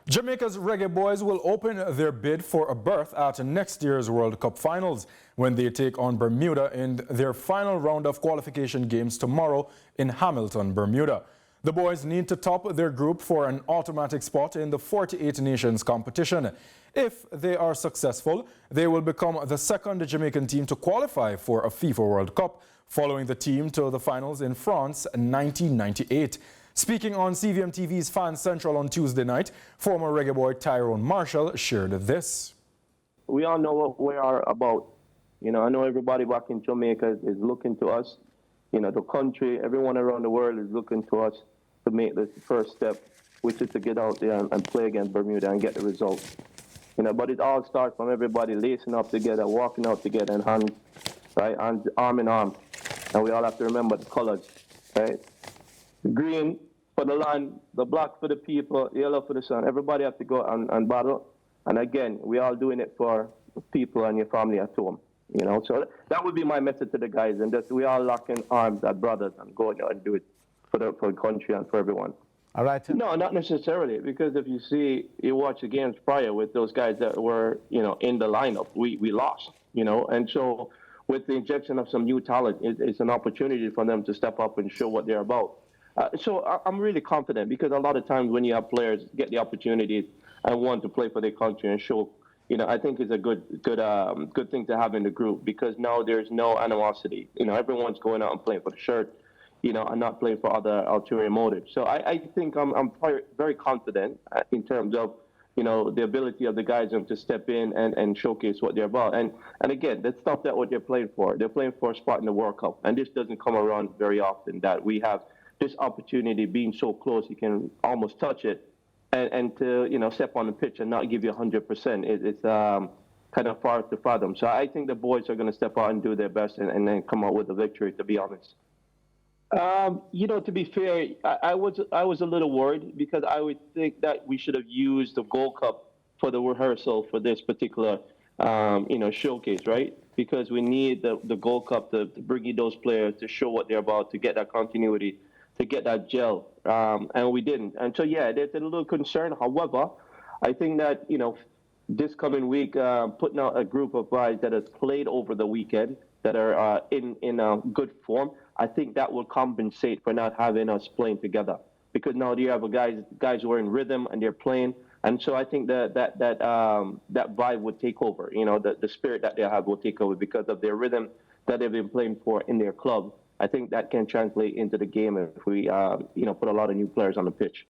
Jamaica's Reggae Boyz will open their bid for a berth at next year's World Cup finals when they take on Bermuda in their final round of qualification games tomorrow in Hamilton, Bermuda. The boys need to top their group for an automatic spot in the 48 nations competition. If they are successful, they will become the second Jamaican team to qualify for a FIFA World Cup, following the team to the finals in France in 1998. Speaking on CVM TV's Fan Central on Tuesday night, former reggae boy Tyrone Marshall shared this. We all know what we are about. I know everybody back in Jamaica is looking to us. The country, everyone around the world is looking to us to make this first step, which is to get out there and play against Bermuda and get the results. But it all starts from everybody lacing up together, walking out together in hands, right, and arm in arm. And we all have to remember the colors, right? Green for the land, the black for the people, yellow for the sun. Everybody have to go and battle. And again, we all doing it for the people and your family at home. So that would be my message to the guys, and that we all lock in arms as brothers and go out and do it for the country and for everyone. All right. No, not necessarily, because if you watch the games prior with those guys that were, in the lineup, we lost, and so with the injection of some new talent, it's an opportunity for them to step up and show what they're about. So I'm really confident, because a lot of times when you have players get the opportunities and want to play for their country and show, I think it's a good thing to have in the group, because now there's no animosity. Everyone's going out and playing for the shirt, and not playing for other ulterior motives. So I think I'm very confident in terms of, the ability of the guys to step in and showcase what they're about. And again, that's not what they're playing for. They're playing for a spot in the World Cup. And this doesn't come around very often, that we have this opportunity being so close you can almost touch it, and to step on the pitch and not give you 100%. It's kind of far to fathom. So I think the boys are going to step out and do their best and then come out with a victory, to be honest. To be fair, I was a little worried, because I would think that we should have used the Gold Cup for the rehearsal for this particular showcase, right? Because we need the Gold Cup to bring in those players, to show what they're about, to get that continuity, to get that gel, and we didn't. And so, yeah, there's a little concern. However, I think that, this coming week, putting out a group of guys that has played over the weekend, that are in good form, I think that will compensate for not having us playing together. Because now you have guys who are in rhythm and they're playing. And so I think that vibe would take over. The spirit that they have will take over because of their rhythm that they've been playing for in their club. I think that can translate into the game if we, put a lot of new players on the pitch.